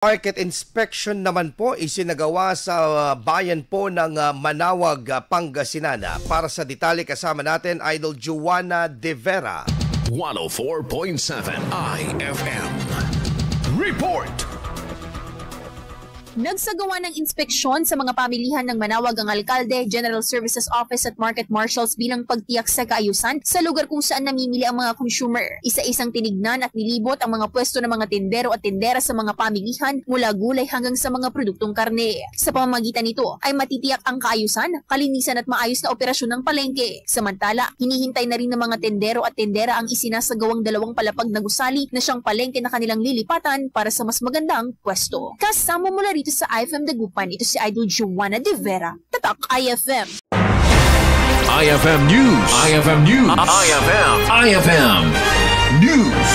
Market inspection naman po isinagawa sa bayan po ng Manaoag, Pangasinan. Para sa detalye kasama natin, Idol Joanna De Vera. 104.7 IFM. Report! Nagsagawa ng inspeksyon sa mga pamilihan ng Manaoag ang Alkalde, General Services Office at Market Marshals bilang pagtiyak sa kaayusan sa lugar kung saan namimili ang mga consumer. Isa-isang tinignan at nilibot ang mga pwesto ng mga tindero at tindera sa mga pamilihan mula gulay hanggang sa mga produktong karne. Sa pamamagitan nito ay matitiyak ang kaayusan, kalinisan at maayos na operasyon ng palengke. Samantala, hinihintay na rin ng mga tindero at tindera ang isinasagawang 2 palapag na gusali na siyang palengke na kanilang lilipatan para sa mas magandang pwesto. Kasama mula rito sa IFM Dagupan, ito si Idol Joanna De Vera, Tatak IFM. IFM News. IFM News. IFM News.